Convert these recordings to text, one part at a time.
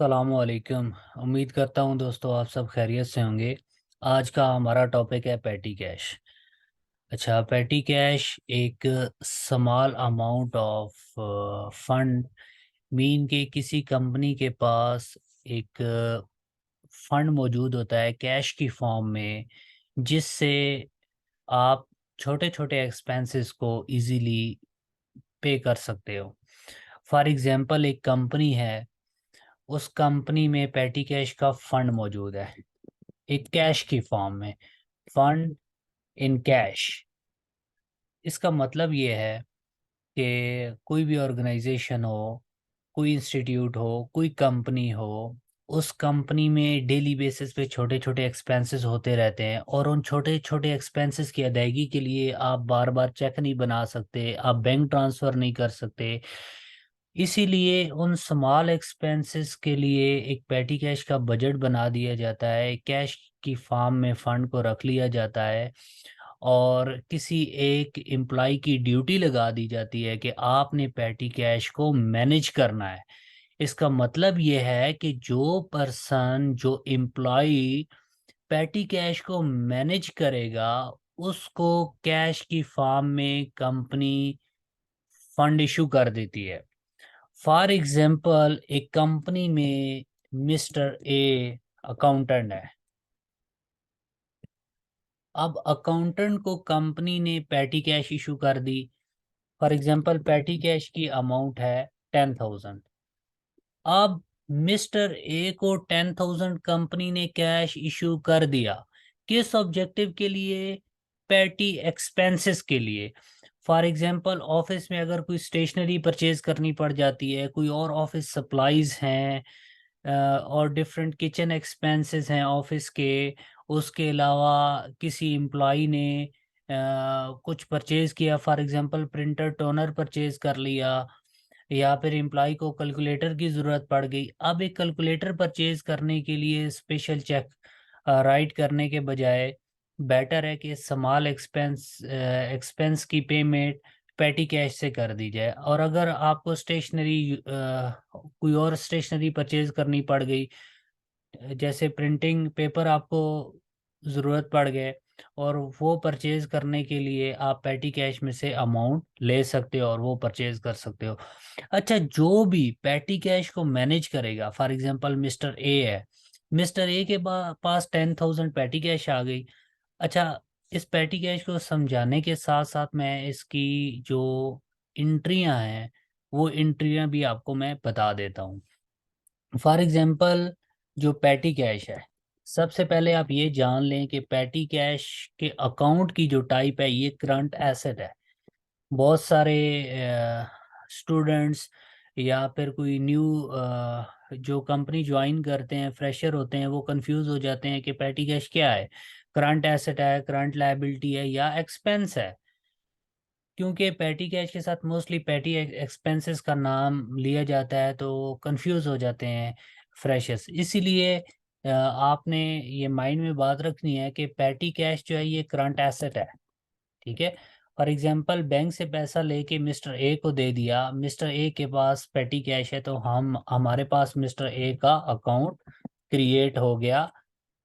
सलामकुम। उम्मीद करता हूँ दोस्तों आप सब खैरियत से होंगे। आज का हमारा टॉपिक है पैटी कैश। अच्छा, पैटी कैश एक small amount of fund mean के किसी कंपनी के पास एक फंड मौजूद होता है कैश की फॉर्म में, जिससे आप छोटे छोटे एक्सपेंसेस को इजीली पे कर सकते हो। फॉर एग्जांपल, एक कंपनी है, उस कंपनी में पैटी कैश का फंड मौजूद है एक कैश की फॉर्म में। फंड इन कैश, इसका मतलब ये है कि कोई भी ऑर्गेनाइजेशन हो, कोई इंस्टीट्यूट हो, कोई कंपनी हो, उस कंपनी में डेली बेसिस पे छोटे छोटे एक्सपेंसेस होते रहते हैं, और उन छोटे छोटे एक्सपेंसेस की अदायगी के लिए आप बार बार चेक नहीं बना सकते, आप बैंक ट्रांसफ़र नहीं कर सकते। इसीलिए उन स्मॉल एक्सपेंसेस के लिए एक पेटी कैश का बजट बना दिया जाता है, कैश की फॉर्म में फंड को रख लिया जाता है, और किसी एक एम्प्लॉय की ड्यूटी लगा दी जाती है कि आपने पेटी कैश को मैनेज करना है। इसका मतलब ये है कि जो पर्सन, जो एम्प्लॉय पेटी कैश को मैनेज करेगा, उसको कैश की फॉर्म में कंपनी फंड इशू कर देती है। फॉर एग्जाम्पल, एक कंपनी में मिस्टर ए अकाउंटेंट है। अब अकाउंटेंट को कंपनी ने पैटी कैश इशू कर दी। फॉर एग्जांपल, पैटी कैश की अमाउंट है 10,000। अब मिस्टर ए को 10,000 कंपनी ने कैश इशू कर दिया। किस ऑब्जेक्टिव के लिए? पैटी एक्सपेंसेस के लिए। फॉर एग्जांपल, ऑफिस में अगर कोई स्टेशनरी परचेज करनी पड़ जाती है, कोई और ऑफिस सप्लाईज हैं, और डिफरेंट किचन एक्सपेंसेस हैं ऑफिस के। उसके अलावा किसी एम्प्लॉई ने कुछ परचेज़ किया, for example printer toner purchase कर लिया, या फिर एम्प्लॉई को कैलकुलेटर की ज़रूरत पड़ गई। अब एक कैलकुलेटर परचेज़ करने के लिए स्पेशल चेक राइट करने के बजाय बेटर है कि स्मॉल एक्सपेंस की पेमेंट पेटी कैश से कर दी जाए। और अगर आपको स्टेशनरी कोई और स्टेशनरी परचेज़ करनी पड़ गई, जैसे प्रिंटिंग पेपर आपको ज़रूरत पड़ गए, और वो परचेज़ करने के लिए आप पेटी कैश में से अमाउंट ले सकते हो और वो परचेज़ कर सकते हो। अच्छा, जो भी पेटी कैश को मैनेज करेगा, फॉर एग्जांपल मिस्टर ए है, मिस्टर ए के पास 10,000 पेटी कैश आ गई। अच्छा, इस पेटी कैश को समझाने के साथ-साथ मैं इसकी जो एंट्रियाँ हैं, वो एंट्रियाँ भी आपको मैं बता देता हूँ। फॉर एग्जांपल, जो पेटी कैश है, सबसे पहले आप ये जान लें कि पेटी कैश के अकाउंट की जो टाइप है, ये करंट एसेट है। बहुत सारे स्टूडेंट्स या फिर कोई न्यू जो कंपनी ज्वाइन करते हैं, फ्रेशर होते हैं, वो कंफ्यूज हो जाते हैं कि पेटी कैश क्या है, करंट एसेट है, करंट लायबिलिटी है, या एक्सपेंस है। क्योंकि पेटी कैश के साथ मोस्टली पेटी एक्सपेंसेस का नाम लिया जाता है, तो कंफ्यूज हो जाते हैं फ्रेशर्स। इसीलिए आपने ये माइंड में बात रखनी है कि पेटी कैश जो है, ये करंट एसेट है। ठीक है। फॉर एग्जांपल, बैंक से पैसा लेके मिस्टर ए को दे दिया, मिस्टर ए के पास पेटी कैश है, तो हमारे पास मिस्टर ए का अकाउंट क्रिएट हो गया,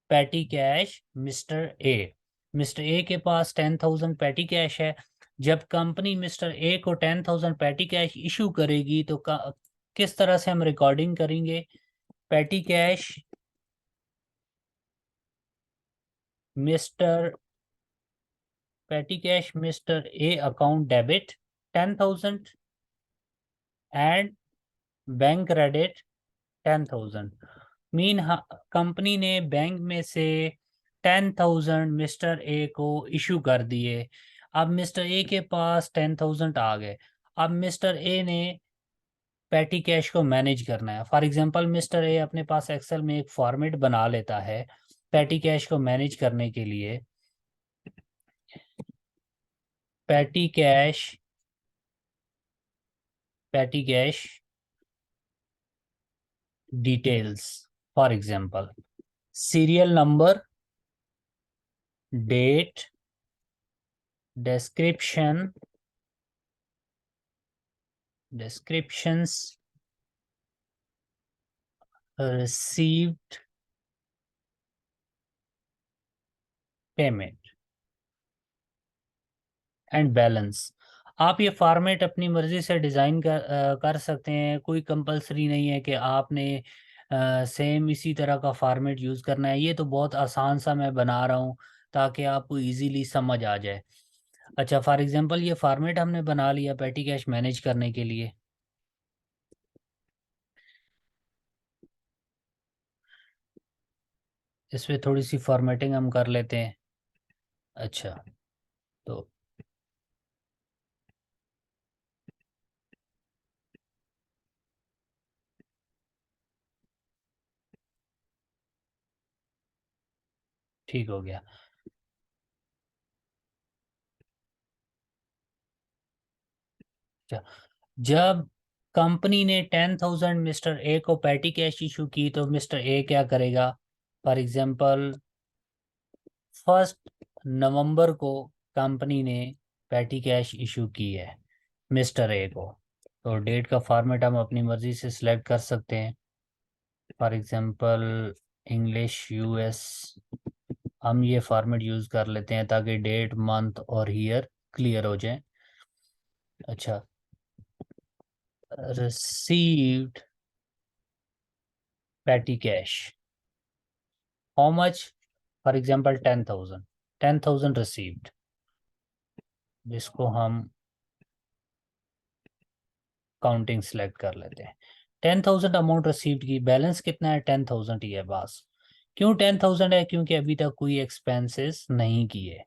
पेटी कैश मिस्टर ए के पास 10,000 पेटी कैश है। जब कंपनी मिस्टर ए को 10,000 पेटी कैश इशू करेगी, तो किस तरह से हम रिकॉर्डिंग करेंगे? पेटी cash mister mister A account debit 10,000 and bank credit 10,000। Mean company ने बैंक में से 10,000 मिस्टर ए को इशू कर दिए। अब मिस्टर ए के पास 10,000 आ गए। अब मिस्टर ए ने पेटी कैश को मैनेज करना है। फॉर एग्जांपल, मिस्टर ए अपने पास एक्सेल में एक फॉर्मेट बना लेता है पेटी कैश को मैनेज करने के लिए। Petty cash petty cash details, for example serial number, date, description, descriptions, received payment and balance. आप ये फॉर्मेट अपनी मर्जी से डिज़ाइन कर सकते हैं, कोई कंपलसरी नहीं है कि आपने सेम इसी तरह का फॉर्मेट यूज़ करना है। ये तो बहुत आसान सा मैं बना रहा हूँ ताकि आपको इजीली समझ आ जाए। अच्छा, फॉर एग्जांपल ये फॉर्मेट हमने बना लिया पेटी कैश मैनेज करने के लिए। इसमें थोड़ी सी फॉर्मेटिंग हम कर लेते हैं। अच्छा, तो ठीक हो गया। अच्छा, जब कंपनी ने 10,000 मिस्टर ए को पेटी कैश इशू की तो मिस्टर ए क्या करेगा? फॉर एग्जांपल 1 नवंबर को कंपनी ने पेटी कैश इशू की है मिस्टर ए को। तो डेट का फॉर्मेट हम अपनी मर्ज़ी से सिलेक्ट कर सकते हैं। फॉर एग्जांपल इंग्लिश यूएस, हम ये फॉर्मेट यूज़ कर लेते हैं ताकि डेट मंथ और ईयर क्लियर हो जाए। अच्छा, रिसीव्ड पेटी cash, how much? For example 10,000, 10,000 received, जिसको हम काउंटिंग सेलेक्ट कर लेते हैं। 10,000 अमाउंट रिसीव्ड की, बैलेंस कितना है? 10,000 ही है बस। क्यों 10,000 है? क्योंकि अभी तक कोई एक्सपेंसेस नहीं किए।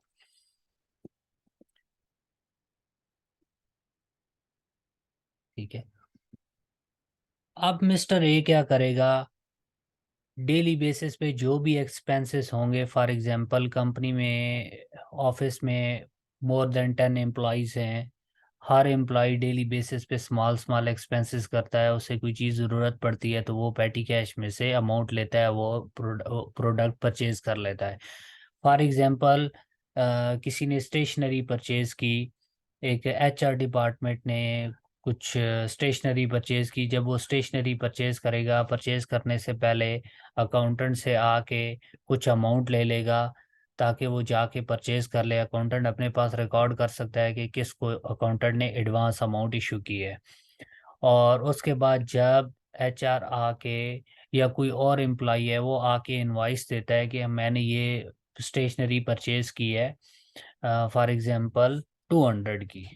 ठीक है, अब मिस्टर ए क्या करेगा? डेली बेसिस पे जो भी एक्सपेंसेस होंगे, फॉर एग्जांपल कंपनी में ऑफिस में मोर देन 10 एम्प्लॉयज़ हैं, हर एम्प्लॉय डेली बेसिस पे स्मॉल स्मॉल एक्सपेंसेस करता है, उसे कोई चीज़ ज़रूरत पड़ती है तो वो पेटी कैश में से अमाउंट लेता है, वो प्रोडक्ट परचेज कर लेता है। फॉर एग्जांपल किसी ने स्टेशनरी परचेज की, एक एचआर डिपार्टमेंट ने कुछ स्टेशनरी परचेज की। जब वो स्टेशनरी परचेज करेगा, परचेज करने से पहले अकाउंटेंट से आके कुछ अमाउंट ले लेगा ताकि वो जाके परचेज कर ले। अकाउंटेंट अपने पास रिकॉर्ड कर सकता है कि किसको अकाउंटेंट ने एडवांस अमाउंट इशू की है। और उसके बाद जब एचआर आके या कोई और एम्प्लॉई है वो आके इनवाइस देता है कि मैंने ये स्टेशनरी परचेज की है, फॉर एग्जांपल 200 की,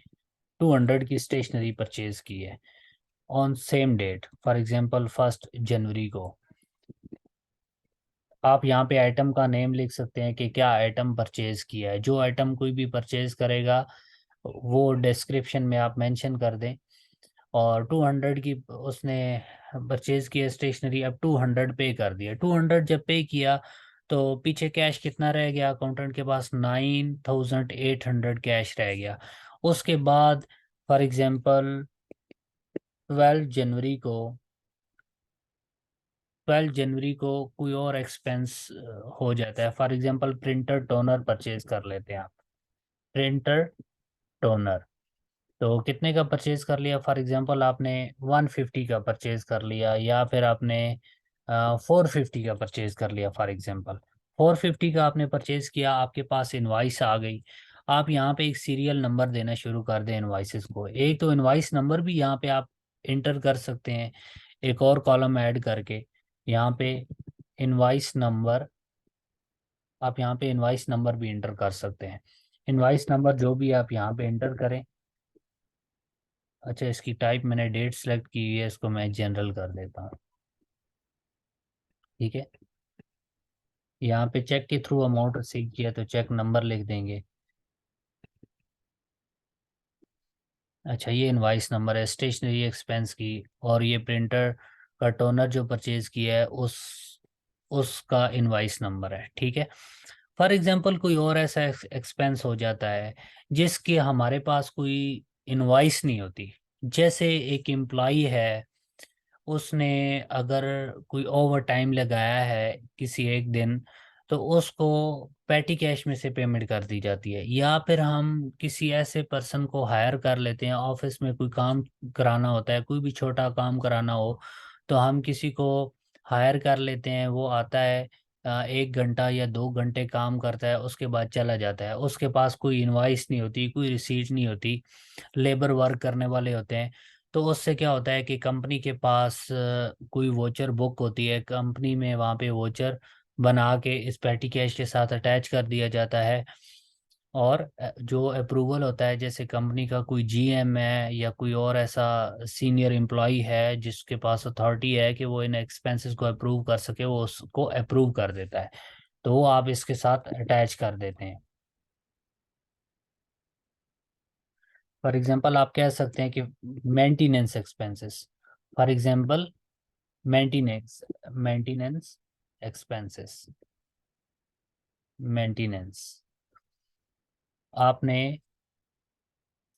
200 की स्टेशनरी परचेज की है on same date, for example 1 जनवरी को। आप यहाँ पे आइटम का नेम लिख सकते हैं कि क्या आइटम परचेज किया है। जो आइटम कोई भी परचेज करेगा वो डिस्क्रिप्शन में आप मेंशन कर दें। और 200 की उसने परचेज किया स्टेशनरी, अब 200 पे कर दिया। 200 जब पे किया तो पीछे कैश कितना रह गया? अकाउंटेंट के पास 9,800 कैश रह गया। उसके बाद फॉर एग्जांपल 12 जनवरी को, 12 जनवरी को कोई और एक्सपेंस हो जाता है। For example printer toner purchase कर लेते हैं आप, प्रिंटर टोनर। तो कितने का परचेज कर लिया? फॉर एग्जांपल आपने 150 का परचेज कर लिया, या फिर आपने 450 का परचेज कर लिया। फॉर एग्जांपल 450 का आपने परचेज किया, आपके पास इनवाइस आ गई। आप यहाँ पे एक सीरियल नंबर देना शुरू कर दें इनवाइसेस को। एक तो इनवाइस नंबर भी यहाँ पे आप इंटर कर सकते हैं, एक और कॉलम ऐड करके यहाँ पे इनवाइस नंबर, आप यहाँ पे इनवाइस नंबर भी इंटर कर सकते हैं। इनवाइस नंबर जो भी आप यहाँ पे इंटर करें। अच्छा, इसकी टाइप मैंने डेट सेलेक्ट की हुई है, इसको मैं जनरल कर देता हूँ। ठीक है, यहाँ पे चेक के थ्रू अमाउंट रिसीव किया तो चेक नंबर लिख देंगे। अच्छा, ये इनवाइस नंबर है स्टेशनरी एक्सपेंस की, और ये प्रिंटर का टोनर जो परचेज किया है उसका इनवाइस नंबर है। ठीक है, फॉर एग्जांपल कोई और ऐसा एक्सपेंस हो जाता है जिसके हमारे पास कोई इनवाइस नहीं होती। जैसे एक एम्प्लॉई है, उसने अगर कोई ओवर टाइम लगाया है किसी एक दिन, तो उसको पेटी कैश में से पेमेंट कर दी जाती है। या फिर हम किसी ऐसे पर्सन को हायर कर लेते हैं, ऑफिस में कोई काम कराना होता है, कोई भी छोटा काम कराना हो तो हम किसी को हायर कर लेते हैं, वो आता है 1 घंटा या 2 घंटे काम करता है, उसके बाद चला जाता है। उसके पास कोई इनवाइस नहीं होती, कोई रिसीट नहीं होती, लेबर वर्क करने वाले होते हैं। तो उससे क्या होता है कि कंपनी के पास कोई वोचर बुक होती है, कंपनी में वहाँ पे वोचर बना के इस पेटी कैश के साथ अटैच कर दिया जाता है। और जो अप्रूवल होता है, जैसे कंपनी का कोई जीएम है या कोई और ऐसा सीनियर एम्प्लॉय है जिसके पास अथॉरिटी है कि वो इन एक्सपेंसेस को अप्रूव कर सके, वो उसको अप्रूव कर देता है। तो वो आप इसके साथ अटैच कर देते हैं। फॉर एग्जांपल आप कह सकते हैं कि maintenance expenses, for example maintenance maintenance expenses, maintenance आपने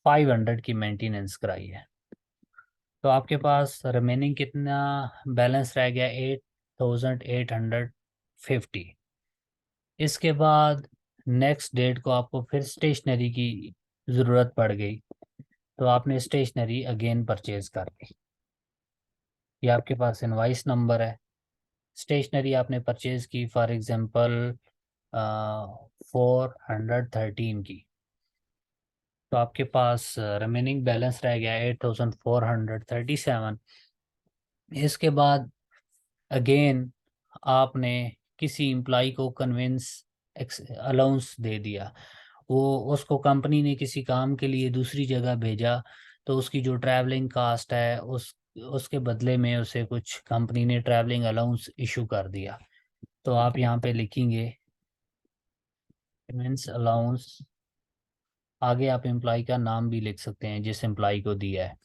500 की मेंटेनेंस कराई है, तो आपके पास रिमेनिंग कितना बैलेंस रह गया? 8850। इसके बाद नेक्स्ट डेट को आपको फिर स्टेशनरी की ज़रूरत पड़ गई, तो आपने स्टेशनरी अगेन परचेज कर ली। ये आपके पास इनवाइस नंबर है। स्टेशनरी आपने परचेज की फॉर एग्जांपल 413 की, तो आपके पास रिमेनिंग बैलेंस रह गया 8437। इसके बाद अगेन आपने किसी एम्प्लॉय को कन्विंस अलाउंस दे दिया, वो उसको कंपनी ने किसी काम के लिए दूसरी जगह भेजा, तो उसकी जो ट्रैवलिंग कास्ट है उसके बदले में उसे कुछ कंपनी ने ट्रैवलिंग अलाउंस इशू कर दिया। तो आप यहाँ पे लिखेंगे कन्विंस अलाउंस, आगे आप एम्प्लॉय का नाम भी लिख सकते हैं जिस एम्प्लॉय को दिया है।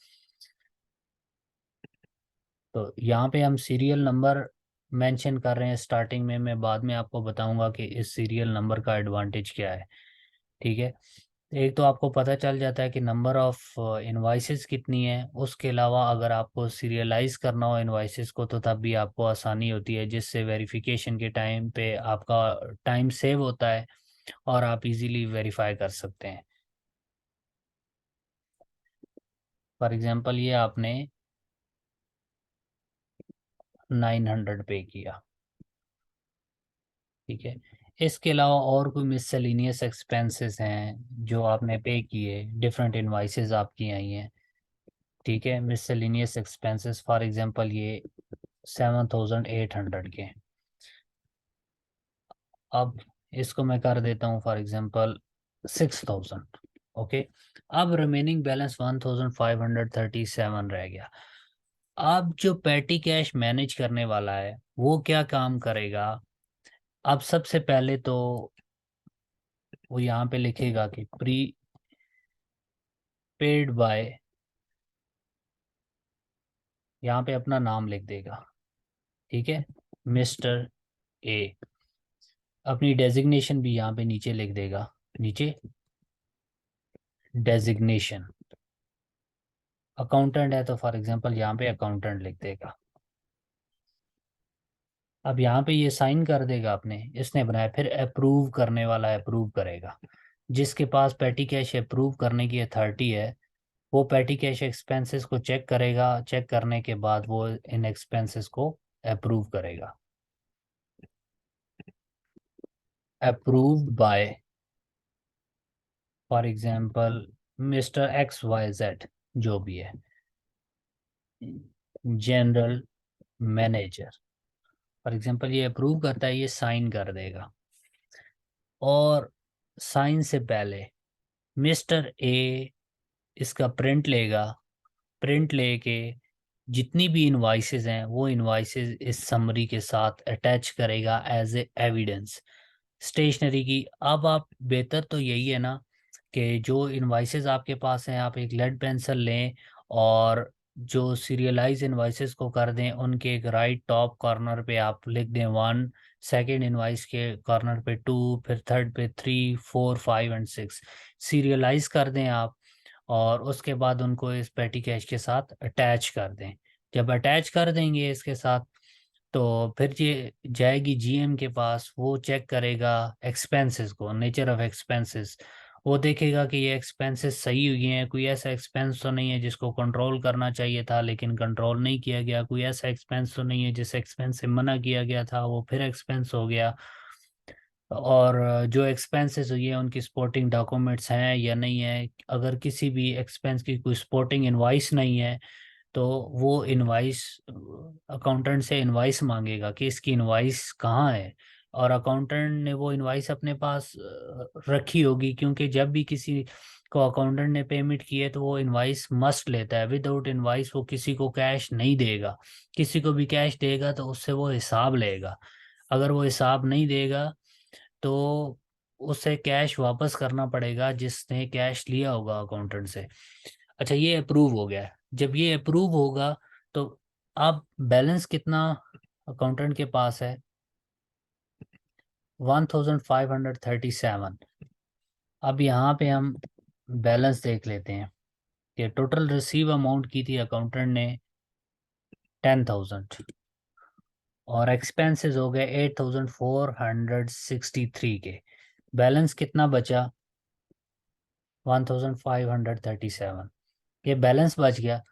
तो यहाँ पे हम सीरियल नंबर मेंशन कर रहे हैं स्टार्टिंग में, मैं बाद में आपको बताऊंगा कि इस सीरियल नंबर का एडवांटेज क्या है। ठीक है, एक तो आपको पता चल जाता है कि नंबर ऑफ इनवाइसेस कितनी है। उसके अलावा अगर आपको सीरियलाइज करना हो इनवाइसेस को, तो तब भी आपको आसानी होती है, जिससे वेरिफिकेशन के टाइम पे आपका टाइम सेव होता है और आप इजीली वेरीफाई कर सकते हैं। फॉर एग्जांपल ये आपने 900 पे किया, ठीक है। इसके अलावा और कोई मिससेलेनियस एक्सपेंसेस हैं जो आपने पे किए, डिफरेंट इनवाइसेस आपकी आई हैं, ठीक है। मिससेलेनियस एक्सपेंसेस फॉर एग्जांपल ये 7800 के। अब इसको मैं कर देता हूँ फॉर एग्जांपल 6000। ओके, अब रिमेनिंग बैलेंस 1537 रह गया। अब जो पेटी कैश मैनेज करने वाला है वो क्या काम करेगा? अब सबसे पहले तो वो यहाँ पे लिखेगा कि प्री पेड बाय, यहाँ पे अपना नाम लिख देगा, ठीक है, मिस्टर ए। अपनी डेजिग्नेशन भी यहाँ पे नीचे लिख देगा, नीचे डेजिग्नेशन। अकाउंटेंट है तो फॉर एग्जांपल यहाँ पे अकाउंटेंट लिख देगा। अब यहाँ पे ये साइन कर देगा, अपने इसने बनाया, फिर अप्रूव करने वाला अप्रूव करेगा। जिसके पास पेटी कैश अप्रूव करने की अथॉरिटी है वो पेटी कैश एक्सपेंसेस को चेक करेगा, चेक करने के बाद वो इन एक्सपेंसेस को अप्रूव करेगा। Approved by for example mister X Y Z, जो भी है, जनरल मैनेजर। फॉर एग्जांपल ये अप्रूव करता है, ये साइन कर देगा। और साइन से पहले मिस्टर ए इसका प्रिंट लेगा, प्रिंट लेके जितनी भी इनवाइसेस हैं वो इनवाइसेस इस समरी के साथ अटैच करेगा एज ए एविडेंस स्टेशनरी की। अब आप बेहतर तो यही है ना कि जो इनवाइसेस आपके पास हैं आप एक लेड पेंसिल लें और जो सीरियलाइज इनवाइसेस को कर दें, उनके एक राइट टॉप कॉर्नर पे आप लिख दें 1, सेकेंड इनवाइस के कॉर्नर पे 2, फिर थर्ड पे 3, 4, 5 एंड 6 सीरियलाइज कर दें आप। और उसके बाद उनको इस पेटी कैश के साथ अटैच कर दें। जब अटैच कर देंगे इसके साथ, तो फिर ये जाएगी जीएम के पास, वो चेक करेगा एक्सपेंसेस को, नेचर ऑफ एक्सपेंसेस, वो देखेगा कि ये एक्सपेंसेस सही हुए हैं, कोई ऐसा एक्सपेंस तो नहीं है जिसको कंट्रोल करना चाहिए था लेकिन कंट्रोल नहीं किया गया, कोई ऐसा एक्सपेंस तो नहीं है जिस एक्सपेंस से मना किया गया था वो फिर एक्सपेंस हो गया, और जो एक्सपेंसेस हुई है उनकी सपोर्टिंग डॉक्यूमेंट्स हैं या नहीं है। अगर किसी भी एक्सपेंस की कोई सपोर्टिंग इनवाइस नहीं है तो वो इनवाइस अकाउंटेंट से इनवाइस मांगेगा कि इसकी इनवाइस कहाँ है, और अकाउंटेंट ने वो इनवाइस अपने पास रखी होगी, क्योंकि जब भी किसी को अकाउंटेंट ने पेमेंट की है तो वो इनवाइस मस्ट लेता है। विदाउट इनवाइस वो किसी को कैश नहीं देगा, किसी को भी कैश देगा तो उससे वो हिसाब लेगा। अगर वो हिसाब नहीं देगा तो उसे कैश वापस करना पड़ेगा जिसने कैश लिया होगा अकाउंटेंट से। अच्छा, ये अप्रूव हो गया। जब ये अप्रूव होगा तो अब बैलेंस कितना अकाउंटेंट के पास है? 1537। अब यहाँ पे हम बैलेंस देख लेते हैं कि टोटल रिसीव अमाउंट की थी अकाउंटेंट ने 10,000, और एक्सपेंसेस हो गए 8,463 के। बैलेंस कितना बचा? 1537। ये बैलेंस बच गया।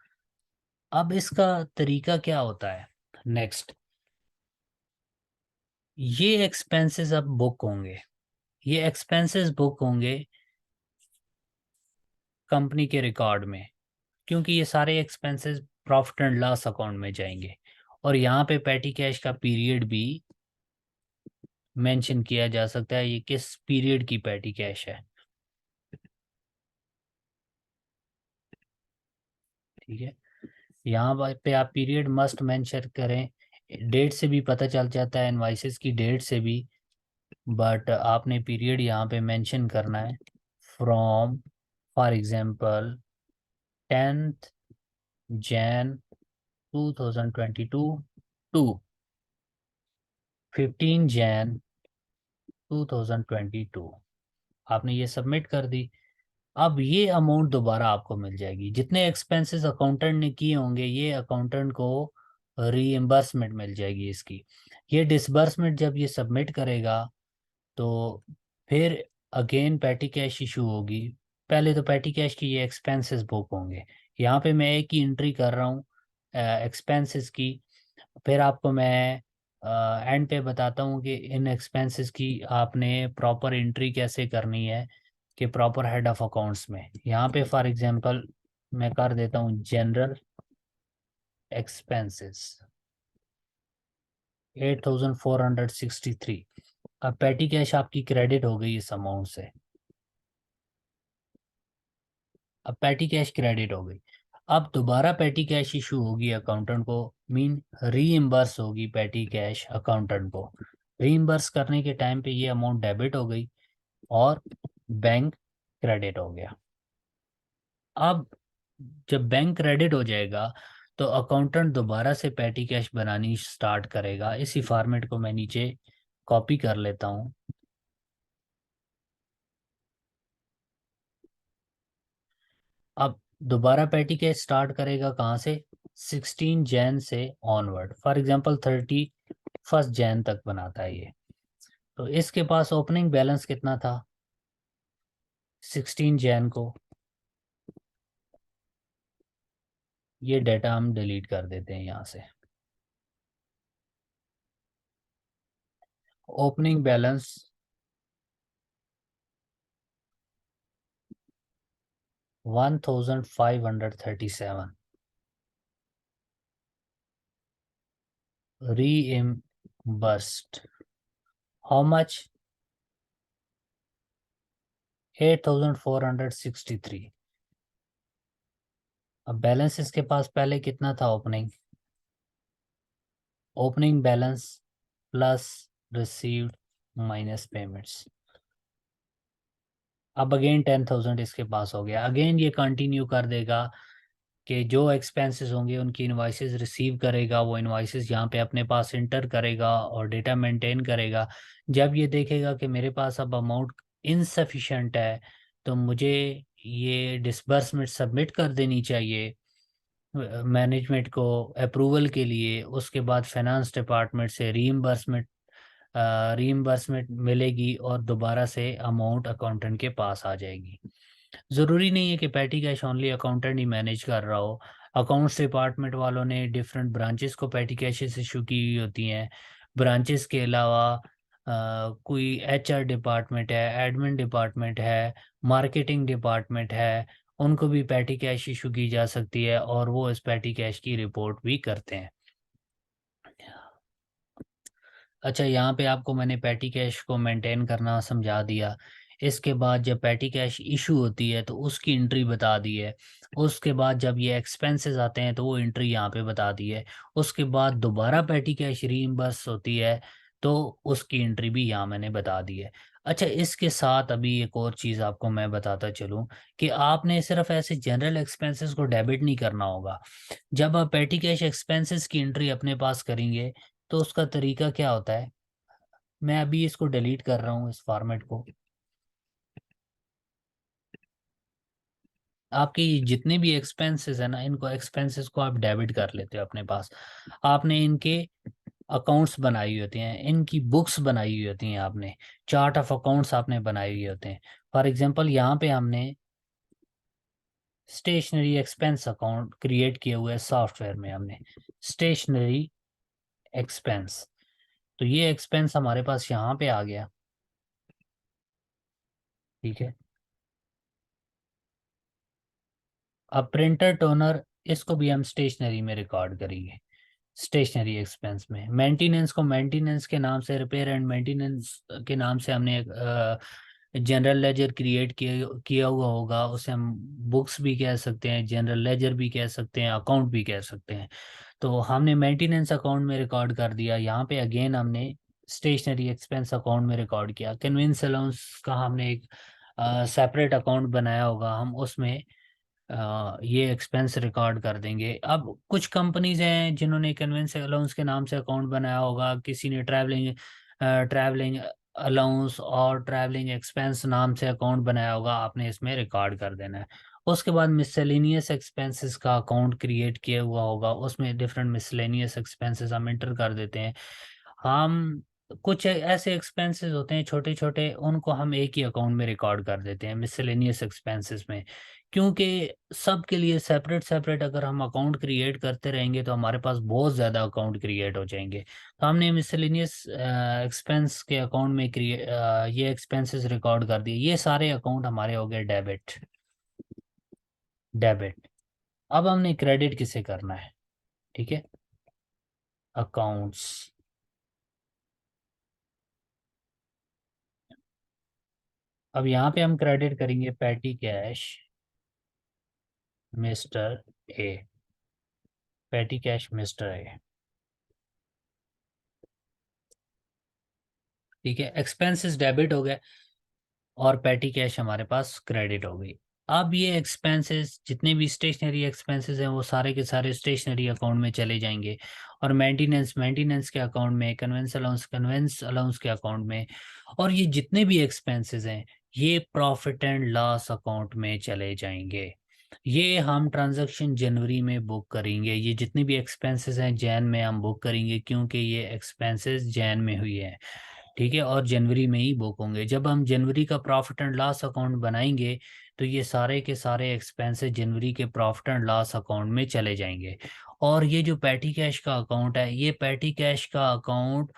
अब इसका तरीका क्या होता है? नेक्स्ट, ये एक्सपेंसेस अब बुक होंगे, ये एक्सपेंसेस बुक होंगे कंपनी के रिकॉर्ड में, क्योंकि ये सारे expenses profit and loss account में जाएंगे। और यहाँ पे पेटी कैश का पीरियड भी मेंशन किया जा सकता है, ये किस पीरियड की पेटी कैश है। ठीक है, यहाँ पे आप पीरियड मस्ट मेंशन करें। डेट से भी पता चल जाता है, इनवाइसेस की डेट से भी, बट आपने पीरियड यहाँ पे मेंशन करना है। From, for example, 10th Jan 2022 to 15 Jan 2022। आपने ये सबमिट कर दी। अब ये अमाउंट दोबारा आपको मिल जाएगी, जितने एक्सपेंसेस अकाउंटेंट ने किए होंगे ये अकाउंटेंट को रीइंबर्समेंट मिल जाएगी इसकी। ये डिसबर्समेंट जब ये सबमिट करेगा तो फिर अगेन पैटी कैश इशू होगी। पहले तो पैटी कैश की ये एक्सपेंसेस बुक होंगे। यहाँ पे मैं एक ही एंट्री कर रहा हूँ एक्सपेंसेस की, फिर आपको मैं एंड पे बताता हूँ कि इन एक्सपेंसेस की आपने प्रॉपर एंट्री कैसे करनी है कि प्रॉपर हेड ऑफ अकाउंट्स में। यहाँ पे फॉर एग्जांपल मैं कर देता हूँ जनरल एक्सपेंसेस 8,463। अब पैटी कैश आपकी क्रेडिट हो गई इस अमाउंट से। अब पैटी कैश क्रेडिट हो गई। अब दोबारा पैटी कैश इशू होगी अकाउंटेंट को, मीन रीइंबर्स होगी पैटी कैश अकाउंटेंट को। रीइंबर्स करने के टाइम पे ये अमाउंट डेबिट हो गई और बैंक क्रेडिट हो गया। अब जब बैंक क्रेडिट हो जाएगा तो अकाउंटेंट दोबारा से पैटी कैश बनानी स्टार्ट करेगा। इसी फॉर्मेट को मैं नीचे कॉपी कर लेता हूँ। अब दोबारा पैटी कैश स्टार्ट करेगा कहाँ से? 16 Jan से onward. For example 31st Jan तक बनाता है ये। तो इसके पास ओपनिंग बैलेंस कितना था 16 Jan को? ये डेटा हम डिलीट कर देते हैं यहाँ से। Opening balance 1537। reimbursed how much? 8,463। अब बैलेंस इसके पास पहले कितना था opening? Opening balance plus received minus payments. अब अगेन 10,000 इसके पास हो गया। अगेन ये कंटिन्यू कर देगा कि जो एक्सपेंसेस होंगे उनकी इनवाइसेस रिसीव करेगा, वो इनवाइसेस यहाँ पे अपने पास इंटर करेगा और डेटा मेंटेन करेगा। जब ये देखेगा कि मेरे पास अब अमाउंट इनसफिशेंट है तो मुझे ये डिसबर्समेंट सबमिट कर देनी चाहिए मैनेजमेंट को अप्रूवल के लिए। उसके बाद फाइनेंस डिपार्टमेंट से रीइंबर्समेंट रीइंबर्समेंट मिलेगी और दोबारा से अमाउंट अकाउंटेंट के पास आ जाएगी। ज़रूरी नहीं है कि पेटी कैश ओनली अकाउंटेंट ही मैनेज कर रहा हो। अकाउंट्स डिपार्टमेंट वालों ने डिफरेंट ब्रांचेस को पेटी कैशेस इशू की हुई होती हैं। ब्रांचेस के अलावा कोई एचआर डिपार्टमेंट है, एडमिन डिपार्टमेंट है, मार्केटिंग डिपार्टमेंट है, उनको भी पेटी कैश इशू की जा सकती है और वो इस पेटी कैश की रिपोर्ट भी करते हैं। अच्छा, यहाँ पे आपको मैंने पेटी कैश को मेंटेन करना समझा दिया। इसके बाद जब पेटी कैश इशू होती है तो उसकी एंट्री बता दी है। उसके बाद जब ये एक्सपेंसेस आते हैं तो वो एंट्री यहाँ पे बता दी है। उसके बाद दोबारा पेटी कैश रीइंबर्स होती है तो उसकी एंट्री भी यहाँ मैंने बता दी है। अच्छा, इसके साथ अभी एक और चीज़ आपको मैं बताता चलूँ कि आपने सिर्फ ऐसे जनरल एक्सपेंसेस को डेबिट नहीं करना होगा। जब आप पेटी कैश एक्सपेंसेस की एंट्री अपने पास करेंगे तो उसका तरीका क्या होता है, मैं अभी इसको डिलीट कर रहा हूँ इस फॉर्मेट को। आपके ये जितने भी एक्सपेंसेस है ना, इनको एक्सपेंसेस को आप डेबिट कर लेते हो अपने पास। आपने इनके अकाउंट्स बनाई हुई होती हैं, इनकी बुक्स बनाई हुई होती हैं, आपने चार्ट ऑफ अकाउंट्स आपने बनाए हुए होते हैं। फॉर एग्जांपल यहाँ पे हमने स्टेशनरी एक्सपेंस अकाउंट क्रिएट किए हुए सॉफ्टवेयर में, हमने स्टेशनरी एक्सपेंस, तो ये एक्सपेंस हमारे पास यहाँ पे आ गया। ठीक है, अब प्रिंटर टोनर, इसको भी हम स्टेशनरी में रिकॉर्ड करेंगे। स्टेशनरी एक्सपेंस में मेंटेनेंस को मेंटेनेंस के नाम से, रिपेयर एंड मेंटेनेंस के नाम से हमने एक जनरल लेजर क्रिएट किया हुआ होगा। उसे हम बुक्स भी कह सकते हैं, जनरल लेजर भी कह सकते हैं, अकाउंट भी कह सकते हैं। तो हमने मेंटेनेंस अकाउंट में रिकॉर्ड कर दिया। यहाँ पे अगेन हमने स्टेशनरी एक्सपेंस अकाउंट में रिकॉर्ड किया। कन्वेंस अलाउंस का हमने एक सेपरेट अकाउंट बनाया होगा, हम उसमें ये एक्सपेंस रिकॉर्ड कर देंगे। अब कुछ कंपनीज हैं जिन्होंने कन्वेंस अलाउंस के नाम से अकाउंट बनाया होगा, किसी ने ट्रैवलिंग अलाउंस और ट्रैवलिंग एक्सपेंस नाम से अकाउंट बनाया होगा, आपने इसमें रिकॉर्ड कर देना है। उसके बाद मिसलेनियस एक्सपेंसेस का अकाउंट क्रिएट किया हुआ होगा, उसमें डिफरेंट मिसलेनियस एक्सपेंसेस हम इंटर कर देते हैं। हम कुछ ऐसे एक्सपेंसेस होते हैं छोटे छोटे, उनको हम एक ही अकाउंट में रिकॉर्ड कर देते हैं मिसलेनियस एक्सपेंसेस में। क्योंकि सब के लिए सेपरेट सेपरेट अगर हम अकाउंट क्रिएट करते रहेंगे तो हमारे पास बहुत ज़्यादा अकाउंट क्रिएट हो जाएंगे। तो हमने मिसलेनियस एक्सपेंस के अकाउंट में ये एक्सपेंसेस रिकॉर्ड कर दिए। ये सारे अकाउंट हमारे हो गए डेबिट। डेबिट। अब हमने क्रेडिट किसे करना है? ठीक है, अकाउंट्स। अब यहाँ पे हम क्रेडिट करेंगे petty cash mister A. Petty cash mister A. ठीक है, एक्सपेंसेस डेबिट हो गए और पैटी कैश हमारे पास क्रेडिट हो गई। अब ये एक्सपेंसेस जितने भी स्टेशनरी एक्सपेंसेस हैं वो सारे के सारे स्टेशनरी अकाउंट में चले जाएंगे और मेंटेनेंस मेंटेनेंस के अकाउंट में, कन्वेंस अलाउंस के अकाउंट में, और ये जितने भी एक्सपेंसेस हैं ये प्रॉफिट एंड लॉस अकाउंट में चले जाएंगे। ये हम ट्रांजैक्शन जनवरी में बुक करेंगे। ये जितने भी एक्सपेंसेस हैं जैन में हम बुक करेंगे क्योंकि ये एक्सपेंसेस जैन में हुई है। ठीक है, और जनवरी में ही बुक होंगे। जब हम जनवरी का प्रॉफिट एंड लॉस अकाउंट बनाएंगे तो ये सारे के सारे एक्सपेंसेस जनवरी के प्रॉफिट एंड लॉस अकाउंट में चले जाएंगे। और ये जो पैटी कैश का अकाउंट है, ये पैटी कैश का अकाउंट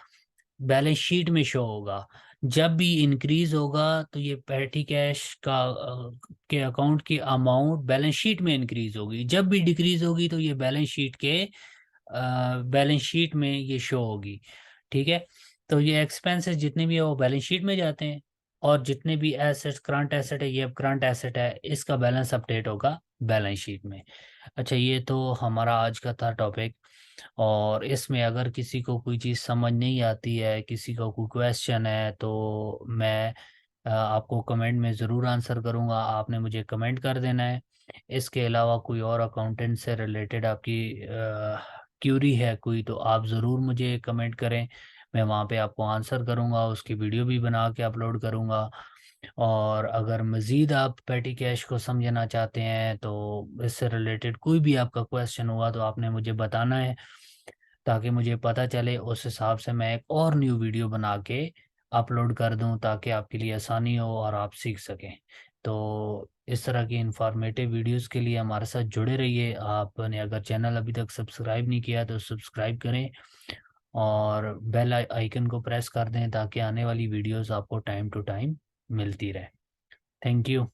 बैलेंस शीट में शो होगा। जब भी इंक्रीज होगा तो ये पैटी कैश का के अकाउंट की अमाउंट बैलेंस शीट में इंक्रीज होगी। जब भी डिक्रीज होगी तो ये बैलेंस शीट में ये शो होगी। ठीक है, तो ये एक्सपेंसेस जितने भी है वो बैलेंस शीट में जाते हैं और जितने भी एसेट्स, करंट एसेट है, ये अब करंट एसेट है, इसका बैलेंस अपडेट होगा बैलेंस शीट में। अच्छा, ये तो हमारा आज का था टॉपिक। और इसमें अगर किसी को कोई चीज़ समझ नहीं आती है, किसी का कोई क्वेश्चन है, तो मैं आपको कमेंट में ज़रूर आंसर करूँगा। आपने मुझे कमेंट कर देना है। इसके अलावा कोई और अकाउंटेंट से रिलेटेड आपकी क्यूरी है कोई, तो आप ज़रूर मुझे कमेंट करें। मैं वहाँ पे आपको आंसर करूँगा, उसकी वीडियो भी बना के अपलोड करूँगा। और अगर मज़ीद आप पेटी कैश को समझना चाहते हैं तो इससे रिलेटेड कोई भी आपका क्वेश्चन हुआ तो आपने मुझे बताना है। ताकि मुझे पता चले, उस हिसाब से मैं एक और न्यू वीडियो बना के अपलोड कर दूं, ताकि आपके लिए आसानी हो और आप सीख सकें। तो इस तरह की इंफॉर्मेटिव वीडियोस के लिए हमारे साथ जुड़े रहिए। आपने अगर चैनल अभी तक सब्सक्राइब नहीं किया तो सब्सक्राइब करें और बेल आइकन को प्रेस कर दें, ताकि आने वाली वीडियोस आपको टाइम टू टाइम मिलती रहे। Thank you.